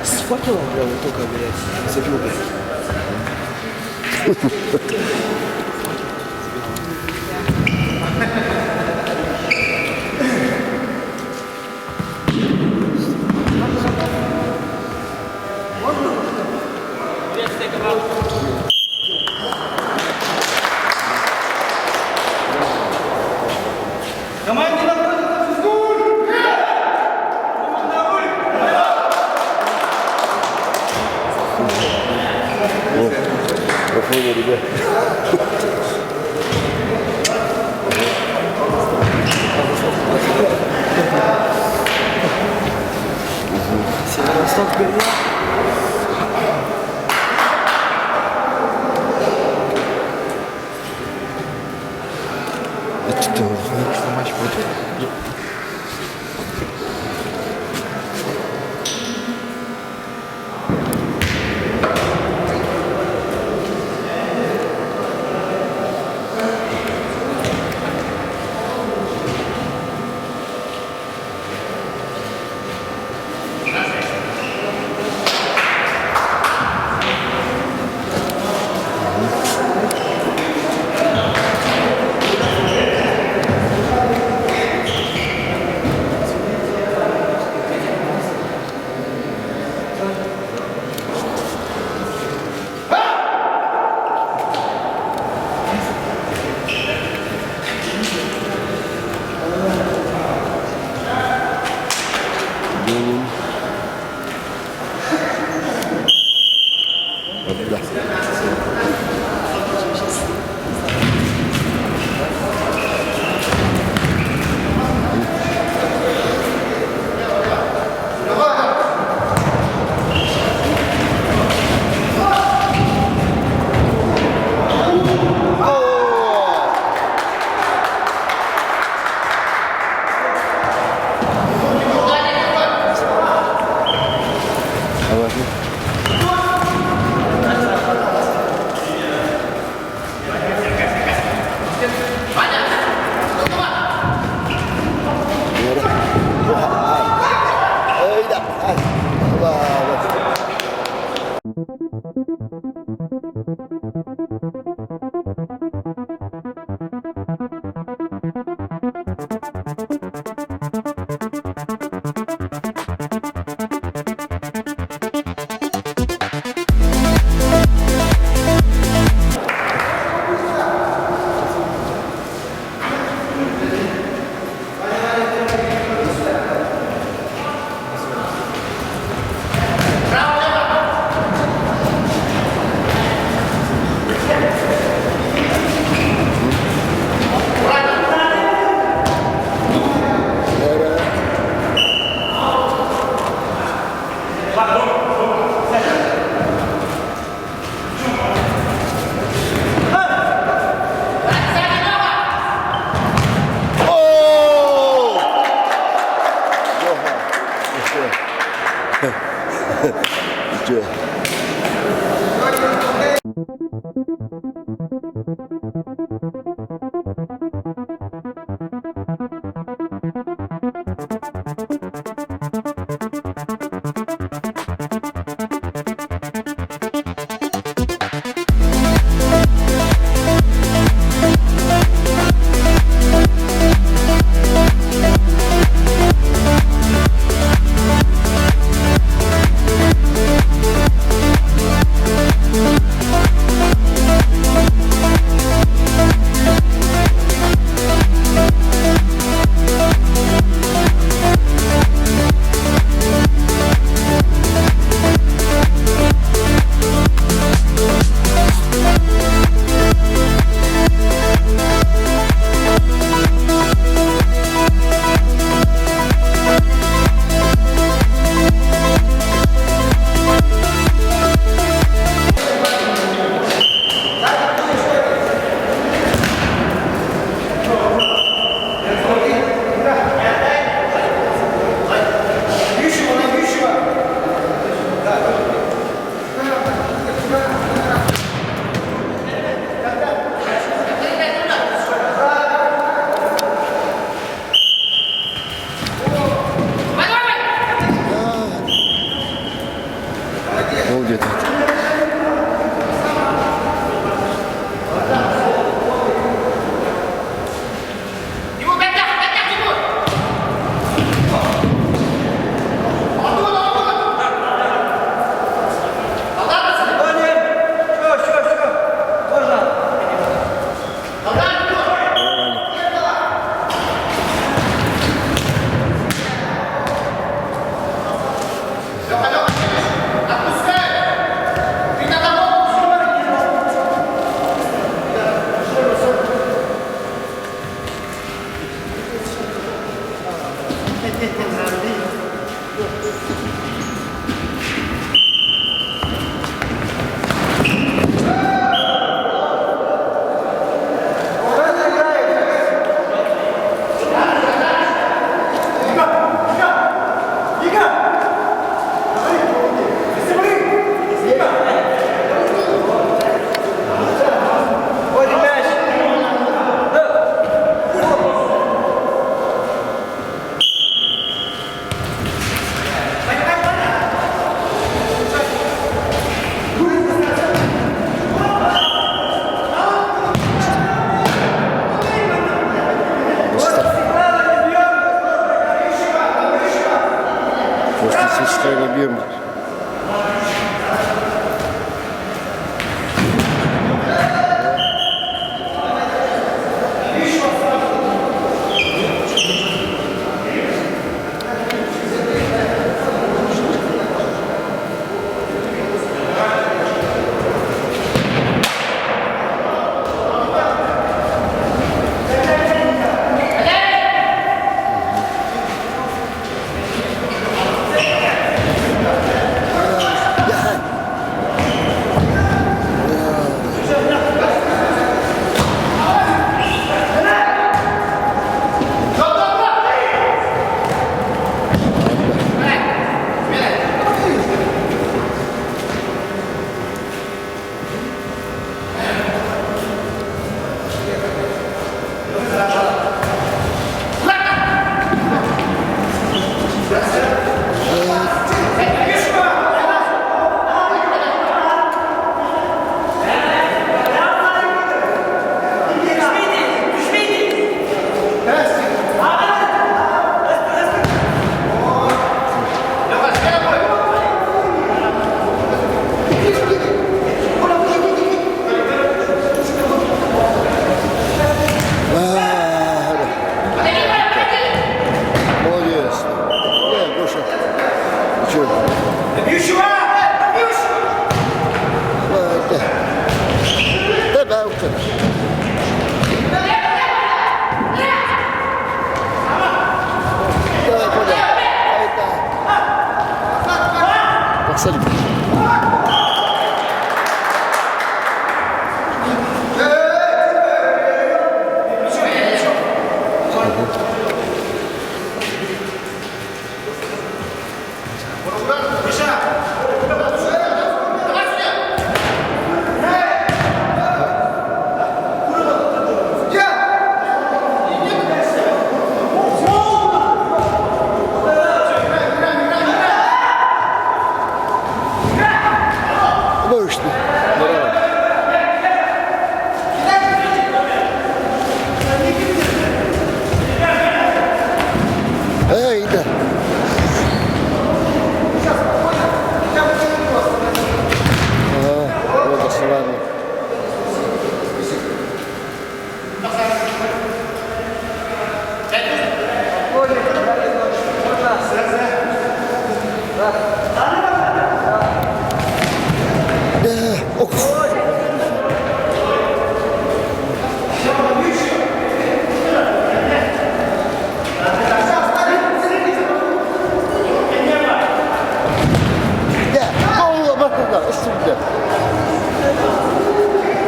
С факелом прям вот только, блядь, забил, блядь. Проходит, ребят. Северо-восток Берлин. Это что, матч будет? После сестры бьем.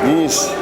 Денис.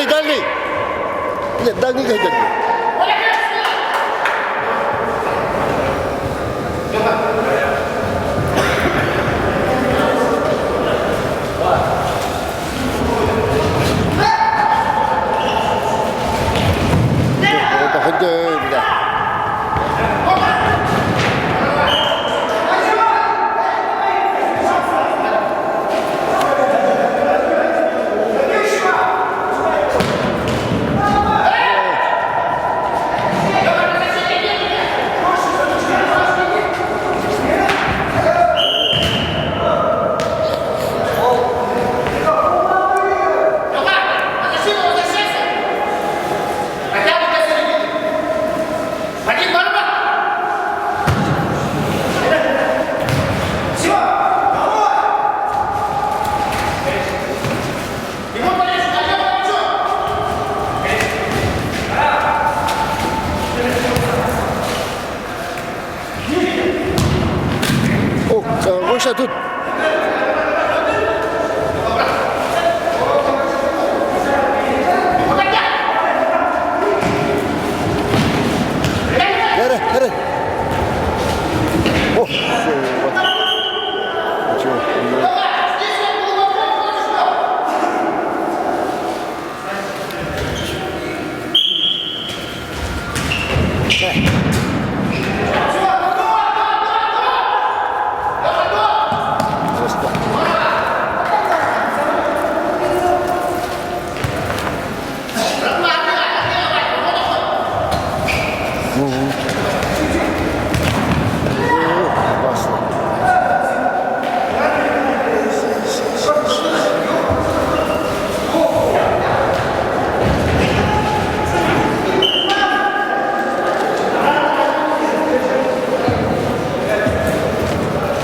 Дальний! Нет, дальний, дальний. Patrzę tu.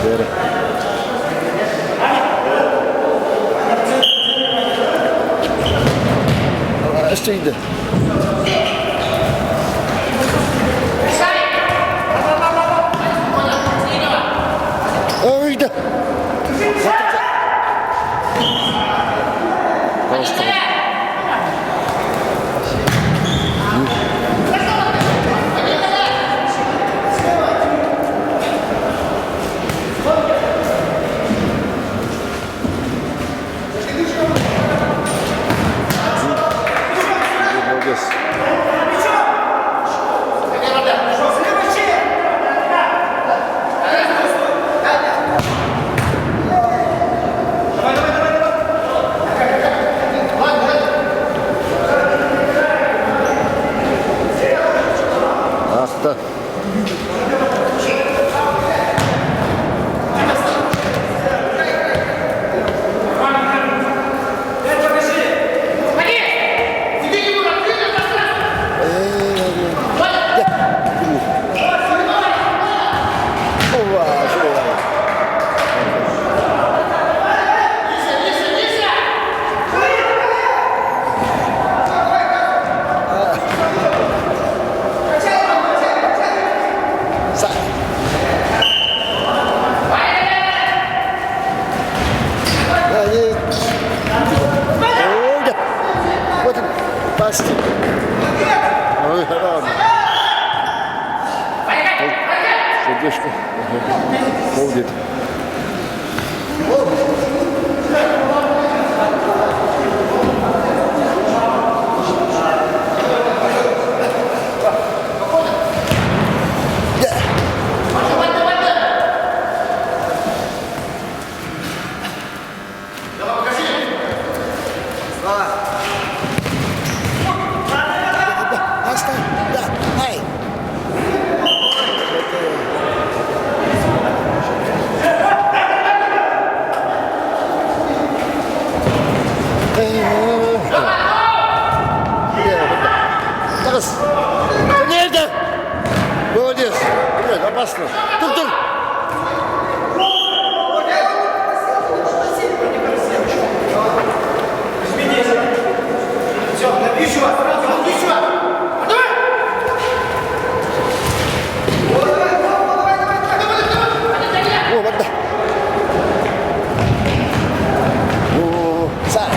Here. O, jeszcze idę. O, idę. Basta. Patrzcie. Oj, rano. Serduszko. Ходит. Teraz! To nie idę! Молодец! Блядь, опасно! Тук! О, вода! О, царь!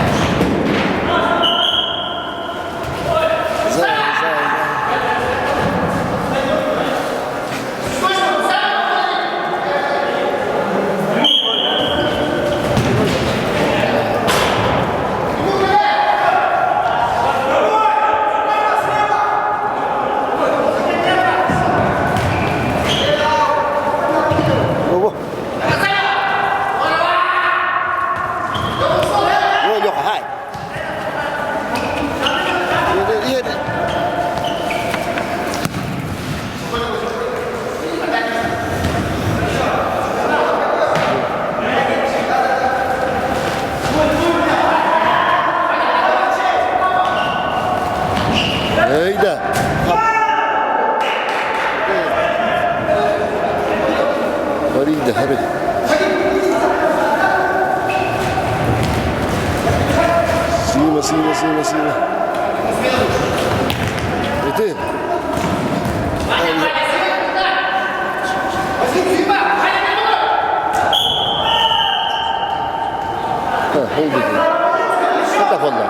Ejda! Hadi hadi. Сила. И ты? полбеды. Это фонда.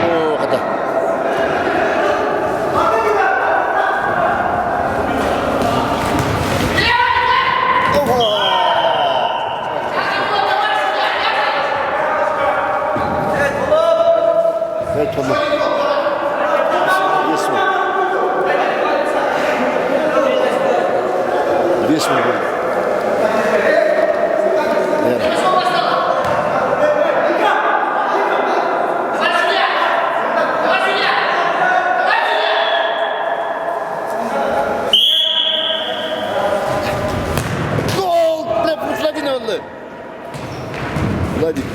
О, kata. Evet, tamam. Yes, ma'am. Yes, ma'am. Yeah. Gol! Владимир oldu. Владимир.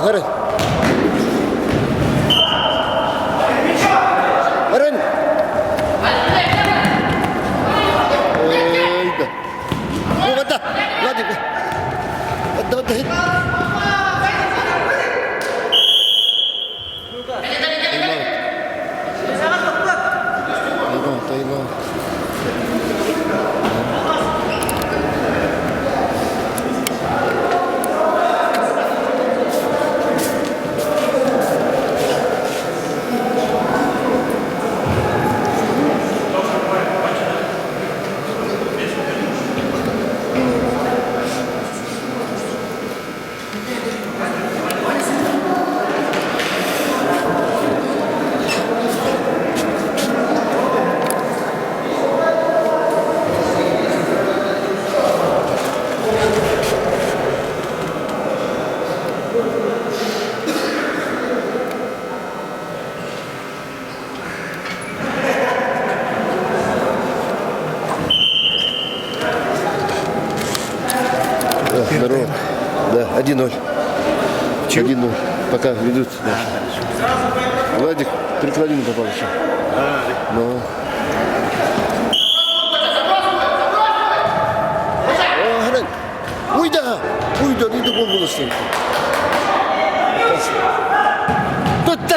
Hadi. Aren. Hayda. Oh, kata. Vladimir. Kata. Taiwan. Здорово. Да, 1-0. 1-0. Пока ведут наши. Владик 3,5 попал еще. Ну. Уйда! Уйда, не до было столько. Тут-то,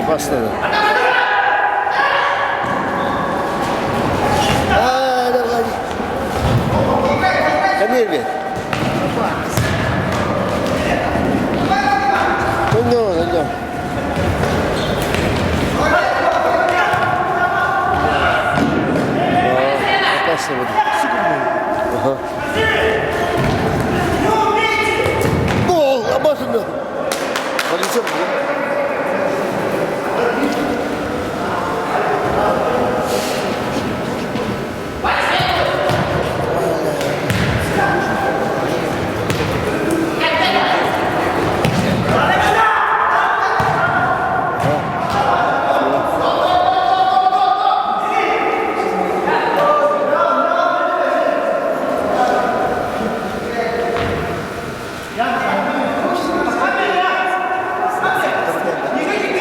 опасно. Давай. Камиль. Ну, опасно буде. Ага. Гол, обожено. Полетел, да?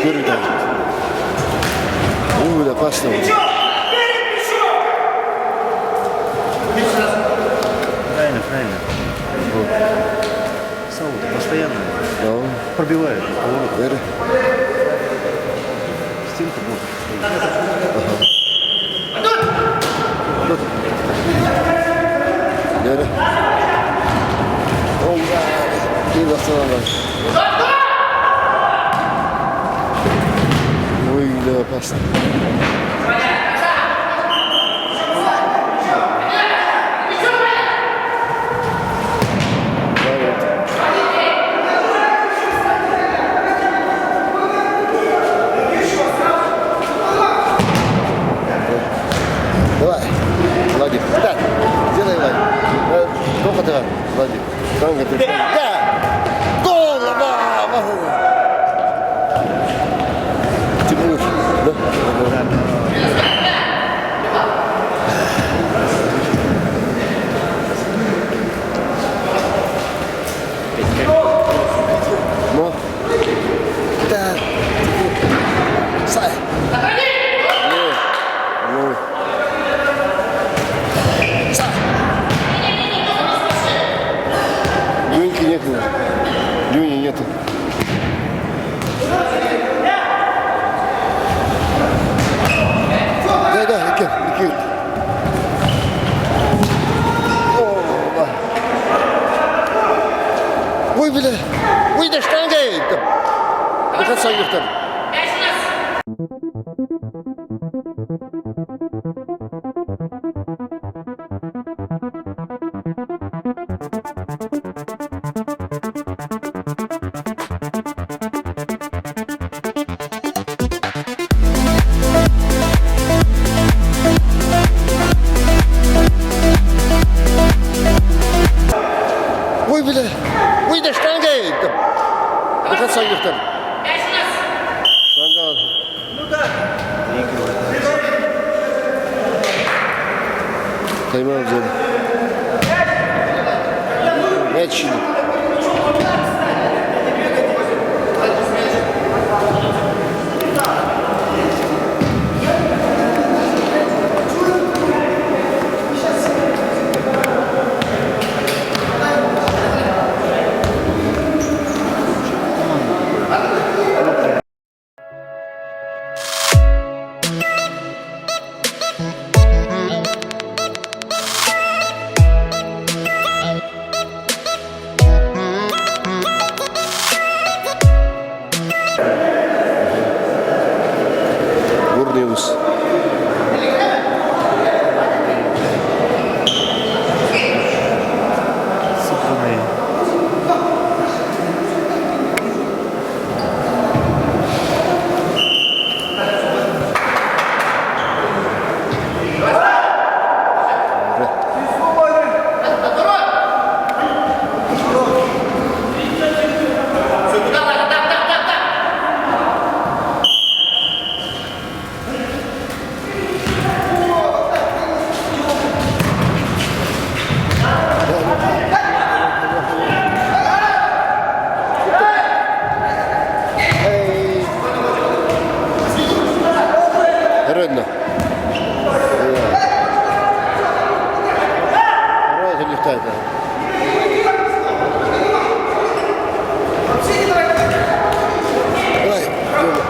Görüyorum. Ой, опасно. Правильно, правильно. Вот. Саут постоянно Да. пробивает поворот. Ver. Стенка будет. Ver. Allah. İyi baksana lan. Ой, да, опасно. Давай, Владик, так, сделай, Владик. Сколько ты, Владик? Танго ты. Да! Гол! Тимур, да? Ну? Да. Сай. Ну. Люньки нет. Люни нету. Да, Никит. Ой, бля. Ой, да штанга. До конца ехали. Ой, бля. Ой, да штанга. До конца ехали. Штанга. Тайм-аут взяли. Мяч. Бурнеус. Сухой. Редно. Вроде не так. Давай, Лёва.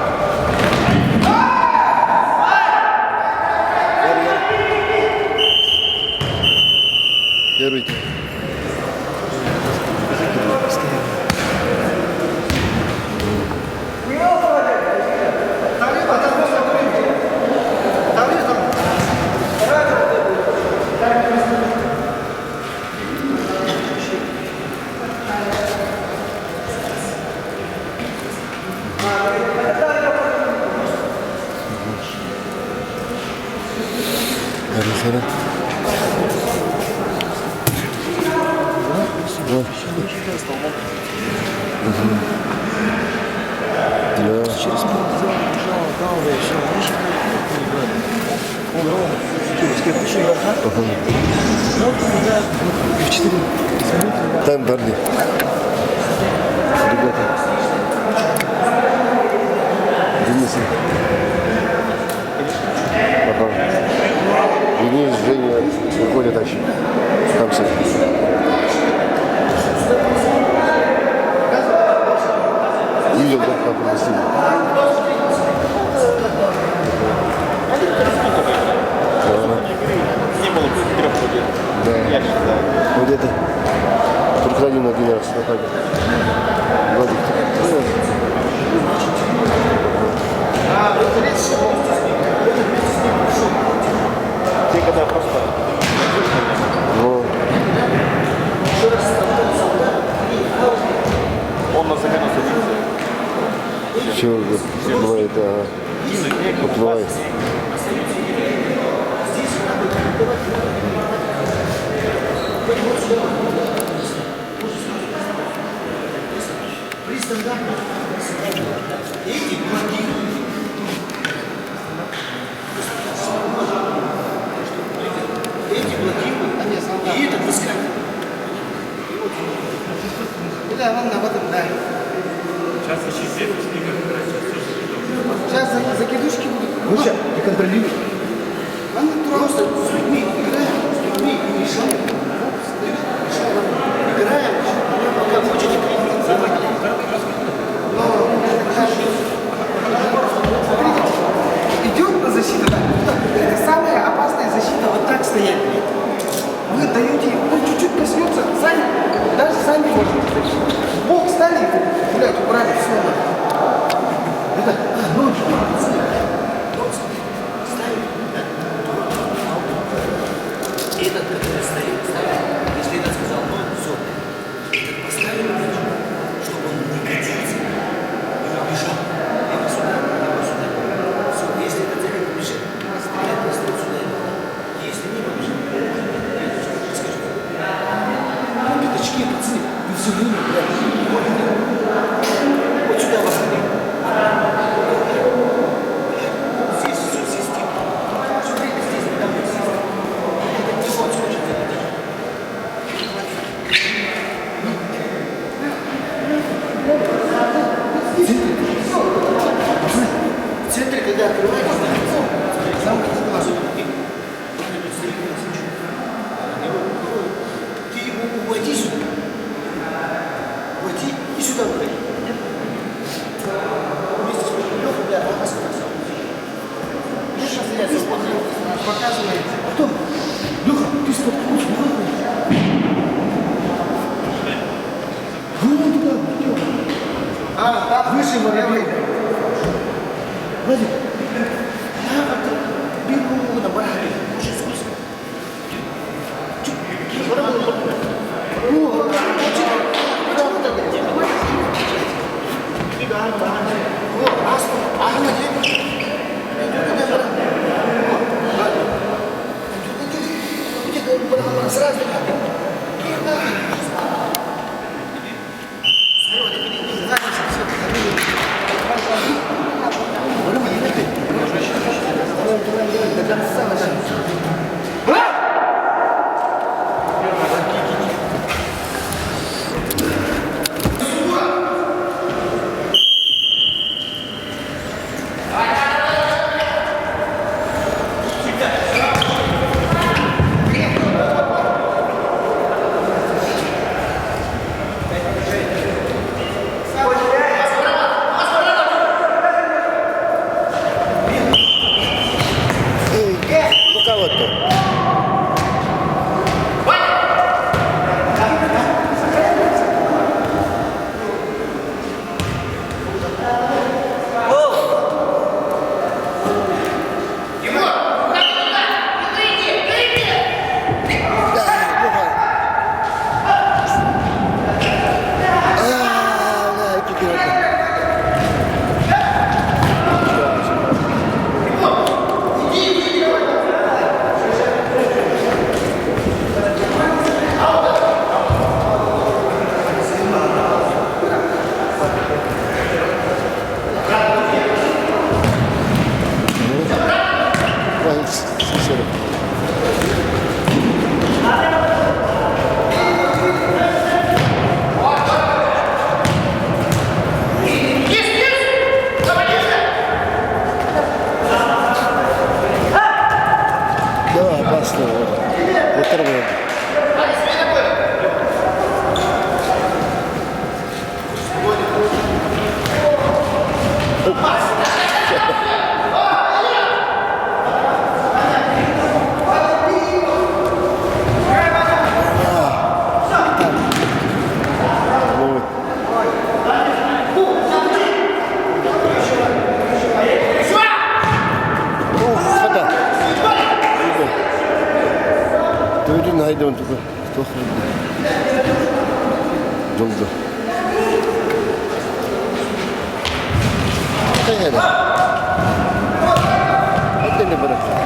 Первый. В 4. Там Берли. Ребята. Денис. Ага. Денис, Женя, выходят дальше. Там все. Видел, да, как пригласили? Не было 3 побед. Да. Я считаю. Вот это. Только один на 12 на хаге. Владик. Те, когда просто... Ну, Он на замену садится. все бывает, ага. Вот бывает. И этот выскакивает. Да, ладно, об этом, да. Сейчас закидушки будут. Лучше не контролируй. Ладно, просто с людьми играем, и решаем. Играем, пока хочете критиковать. Но смотрите, идет на защиту. Это самая опасная защита, вот так стоять. Вы даете, он чуть-чуть коснется, сами, даже сами можете защитить. Бог стали, блядь, убрали все. Это ноги. Ставим, да? Этот, который стоит, ставим. Если этот сказал, ну, все. Этот поставим, чтобы он не катился и убежал. Либо сюда, либо сюда. Все, если этот за ним побежит, стреляет, поставит сюда. Если не побежит, скажи. Пятачки, пацаны, вы все время, блядь, вот сюда вас. Здесь все система. Все время здесь, не там система. Не вот хочет в центре, когда открываешь, сам как глаз. Ты его уводи сюда. Уводи и сюда выходи. Вместе с Лехой, бля, раз. Леша зря показывает. Потом, Леха, ты споткнулся, вон туда, Леха. А, там выше воробей. Владик, да, вот беру на барабе. Очень вкусно. 둘이 나이 되면 누구 또 정도 해야 돼. 할 때는 버렸어.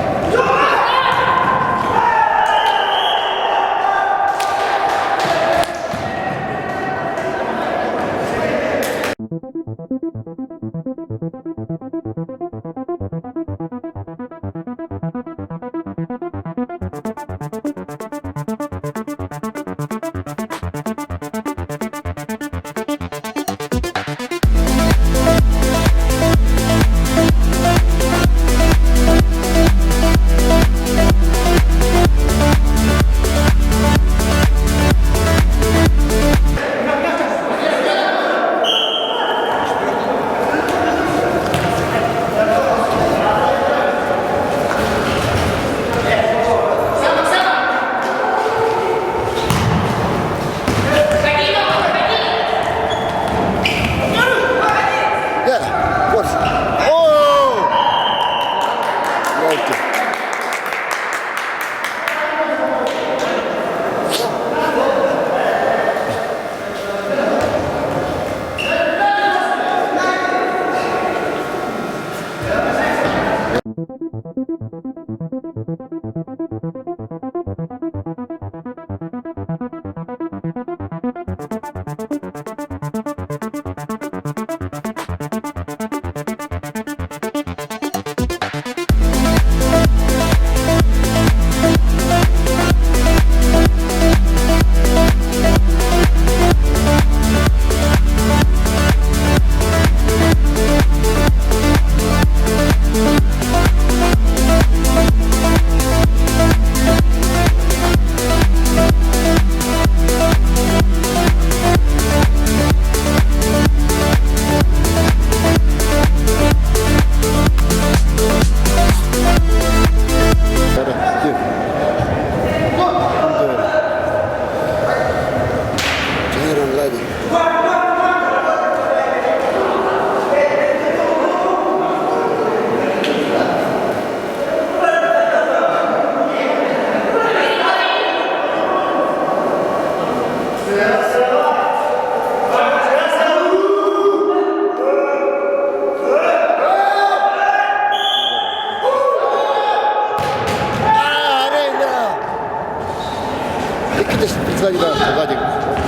비싸기다 돼가지고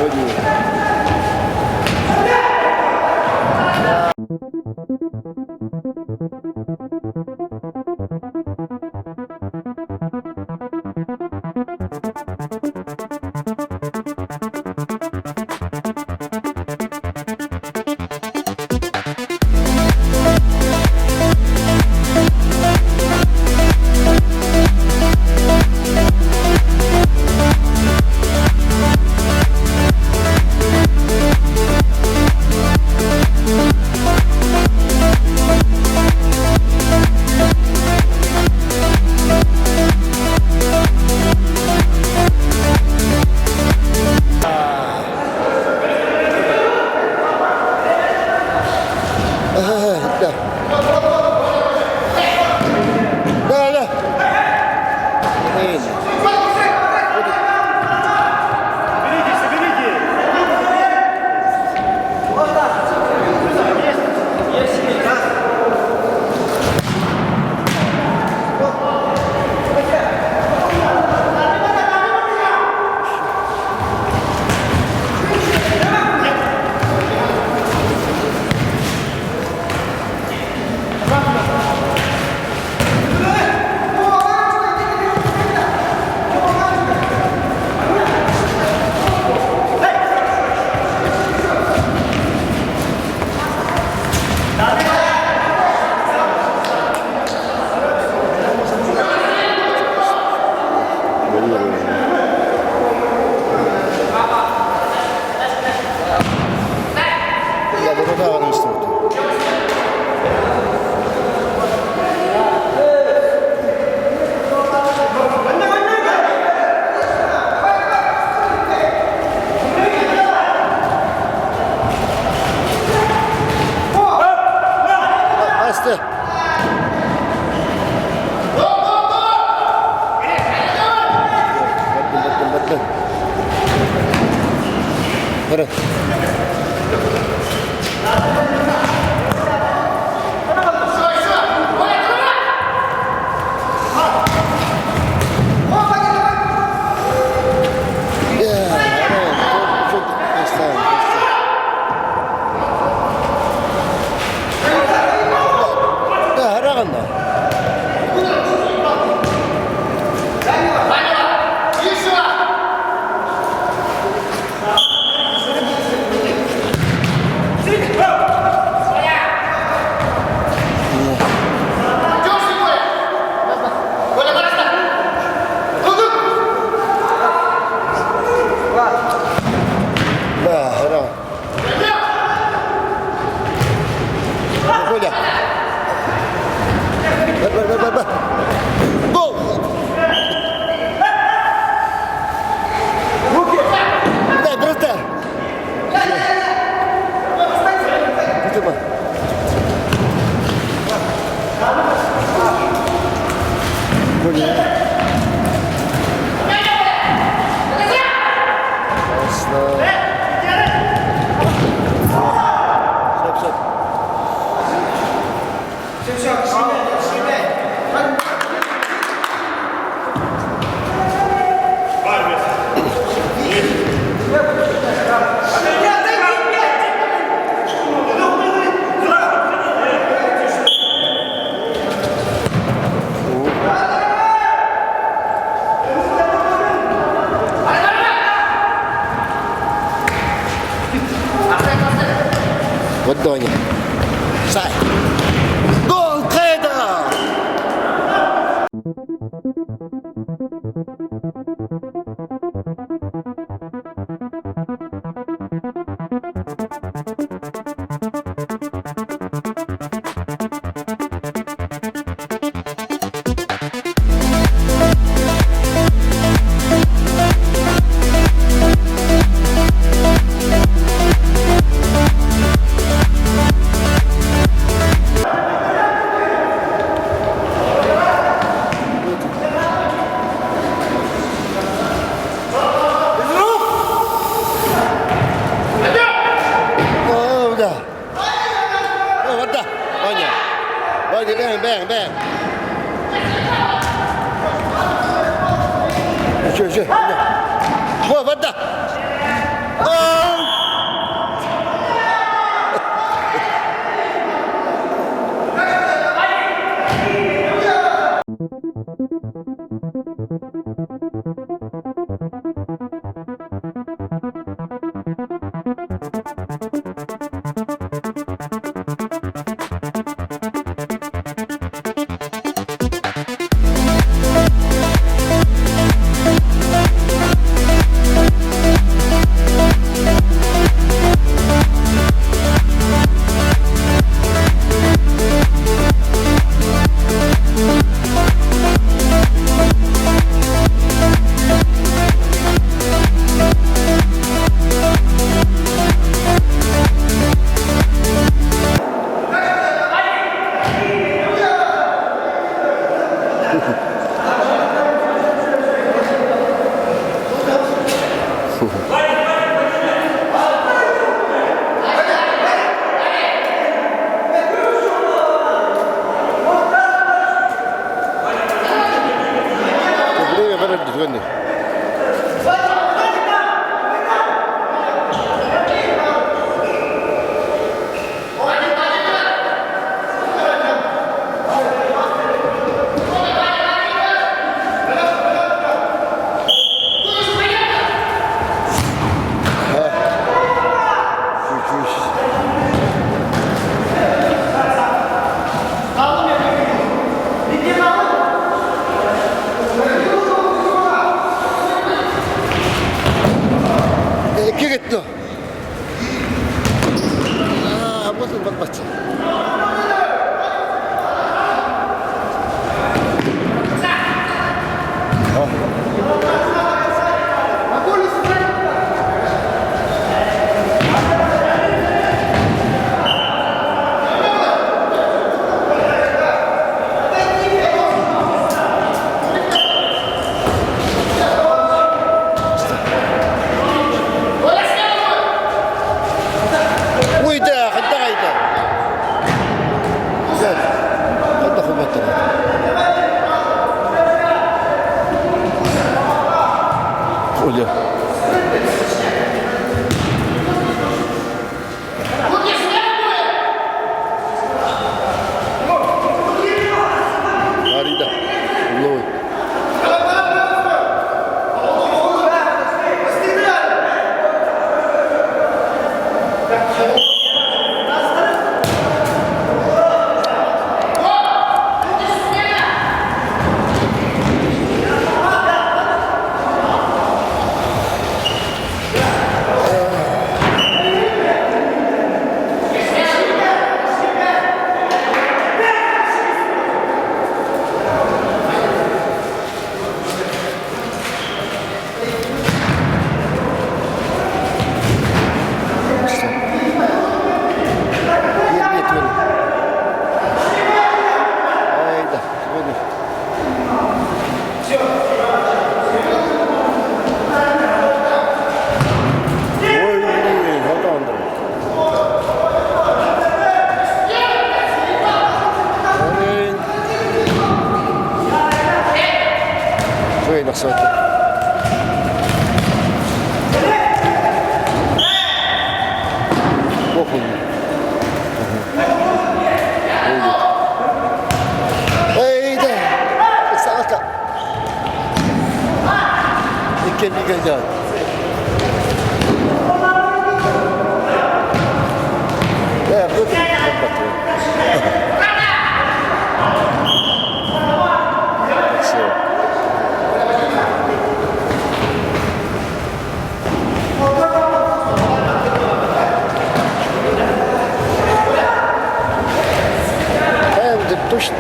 여기 그래. Ладони. Сай. Гол Кайда! Bang. Еще. Вот, вода. bile. Marida. Loi. Hayda. Hadi. Ой, hadi Andrei. Şöyle nasıl atıyor? Bokun. Hayda. Salaka. İkinci geldi. Ya dur. Точно.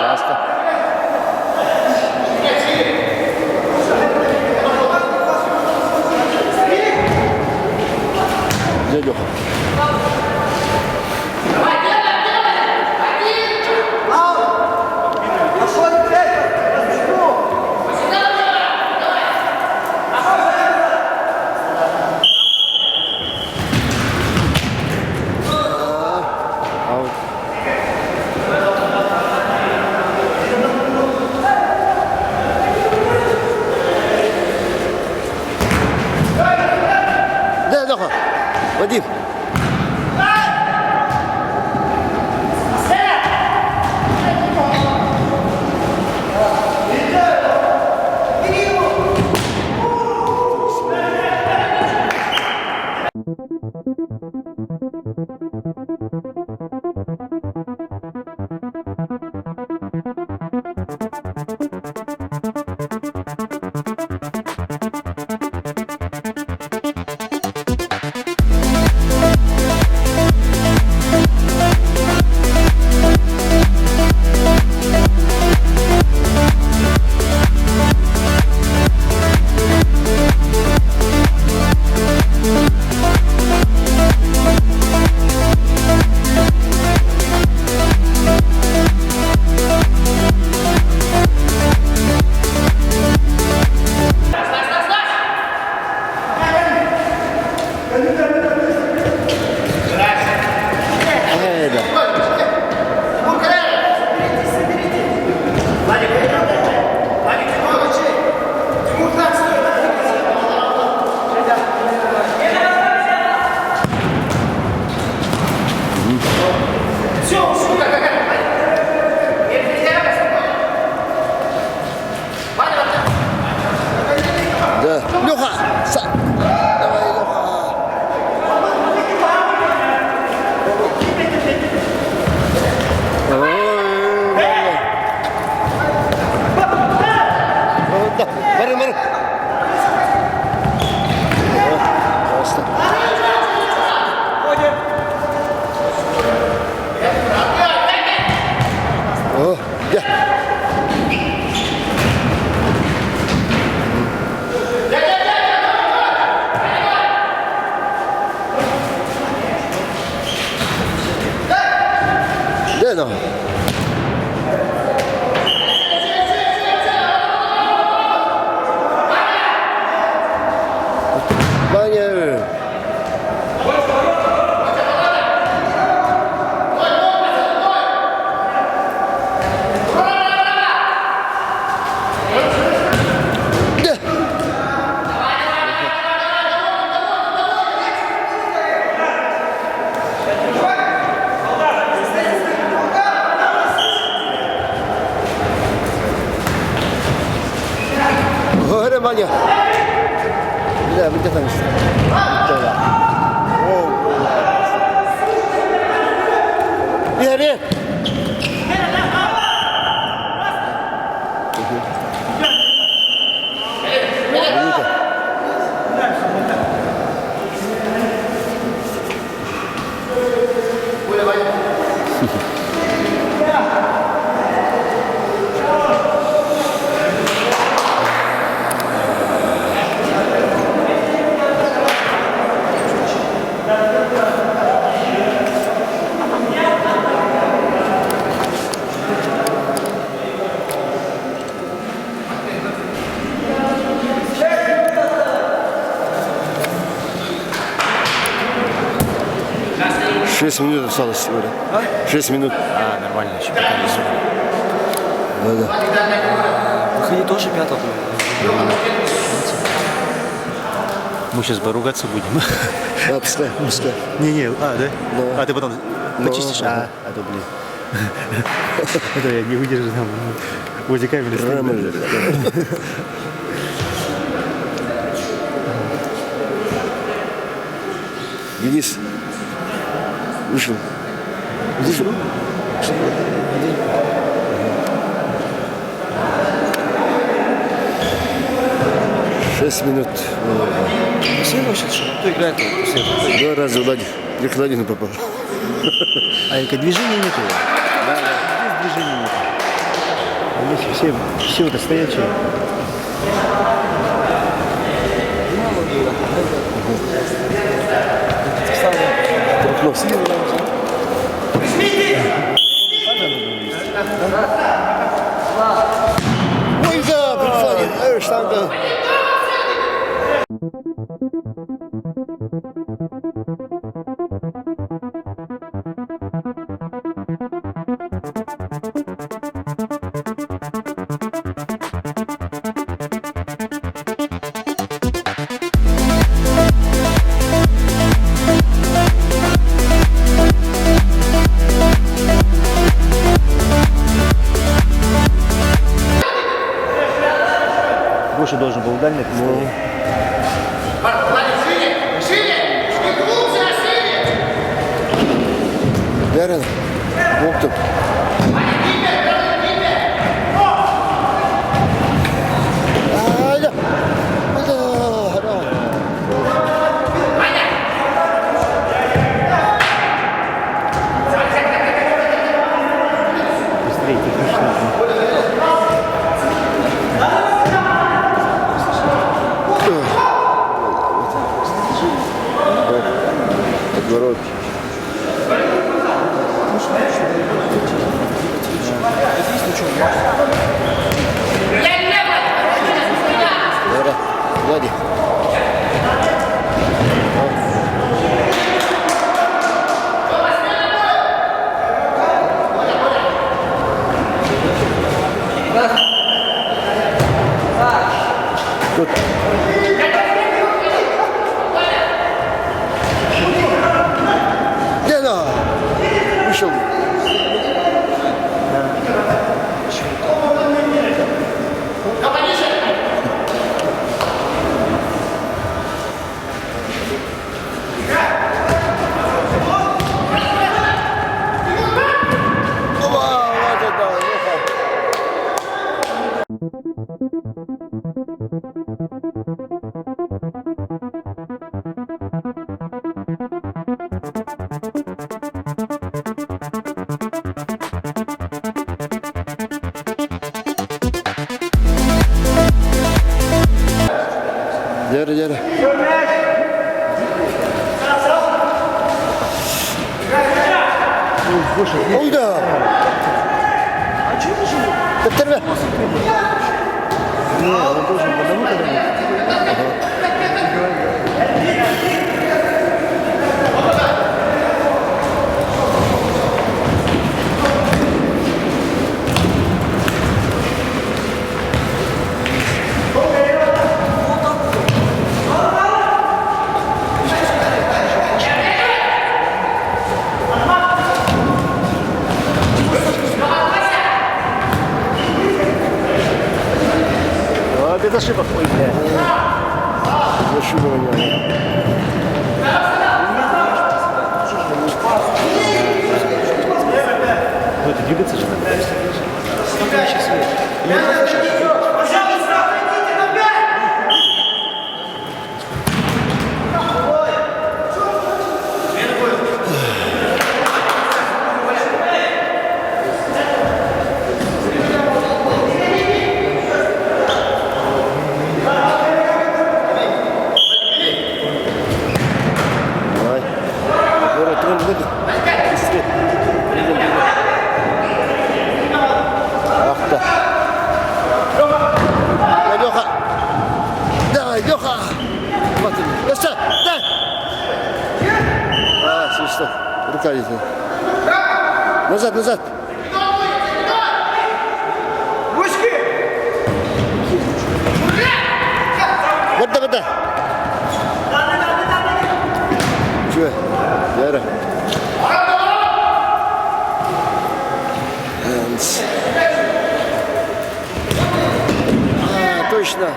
Ясно. Где Леха? Да, Леха. Вадим. Да. Леха! Давай, Леха! Да, марин, марин. Просто. О, я. Да, да. Ваня. внимание. Бля, где там? Игорь! Шесть минут осталось сегодня. 6 минут. Нормально, еще пока не супер. Да-да. Выходи тоже пятого. Мы сейчас поругаться будем. Да, пускай, пускай. Не-не, да? Да. А ты потом почистишь? А то, блин. Это я не выдержу там. Возле камеры Нормально. Денис вышел. Вышел? 6 минут. Все носит, что? Кто играет? Два раза Владик. Я к Владину попал. А движения нету? Да. Здесь движения нету. Здесь все это стоячие. Ой, да, приходит. Штанга. Гоша должен был дальний. Дарren, оптом. Быстрее, технично. Отворот. Давай, Владик. Тут. Дена! Вышел. Держи. Ой, да. А что ты живешь? Не, он должен по одному когда-нибудь. Вот это ошибок появляется. Зашибування. Ну это двигаться же надо. Сейчас Давай. Егор, трон выйди. Быстрее. Ах да. Да, Леха. Давай, Леха. Вот он. Леша, дай. А, свисток. Рука летит. Назад, назад. Вода, вода. Чего? Яра. А, точно.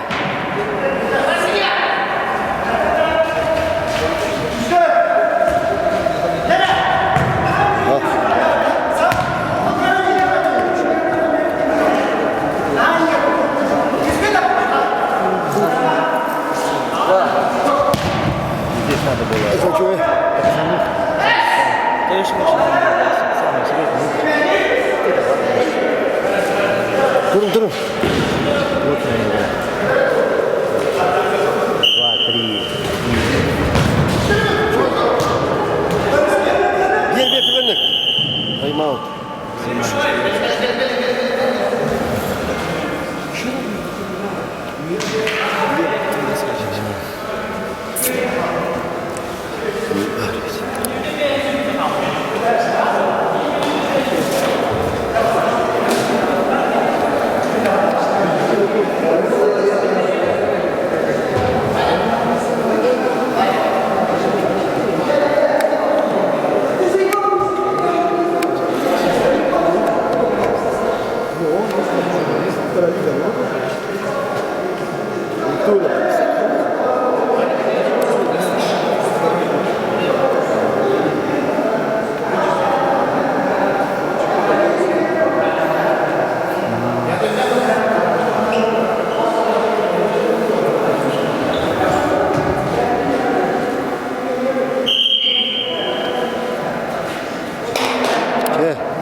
здесь надо было. Это чего? Конечно, самое серьезное. Турун, турун. Вот на него. 2, 3. Бей, поверни. Тайм-аут.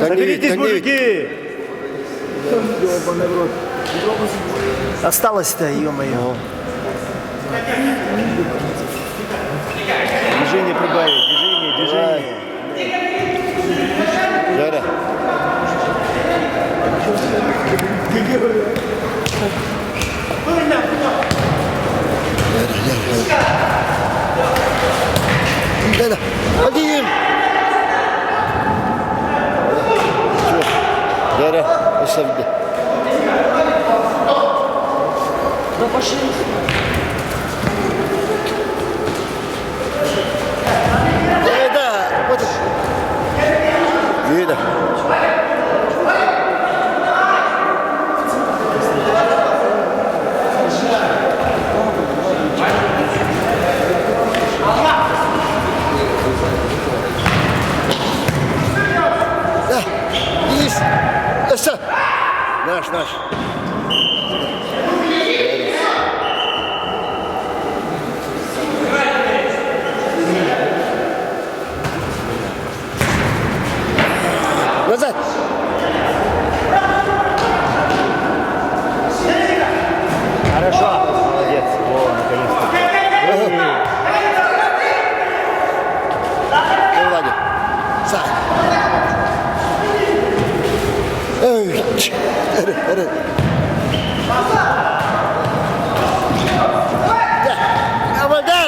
Соберитесь, мужики! Осталось-то, ё-моё. Движение прибавить, движение. Яра. Яра. Один. Яра, посади. Да пошли. Да, вот это. Видно. Да, есть. Эсса. Наш. Назад. Хорошо. Молодец. О, наконец-то. Ну, Владя. Сай. Эй, Эр. Да. Вода.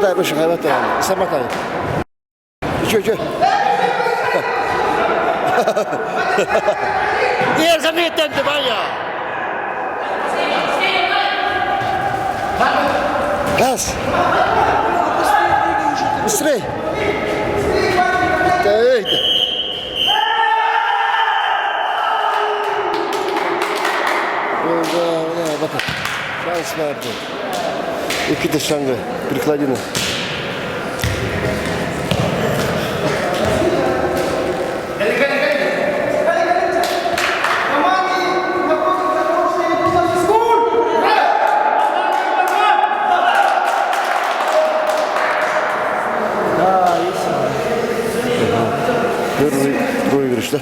Мотай, пошли, мотай. Сам мотай. Че? Ир, заметь, ты, Ваня! Газ! Быстрей! Эй! Да, шанс verdi. İki de şangı, прикладина. Первый проигрыш, да?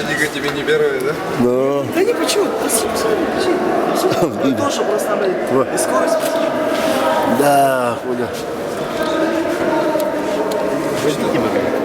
Лига тебе не первая, да? Да. Да не почему, спасибо. Тоже просто надо и скорость. Да, Хуля. Вы же такие были.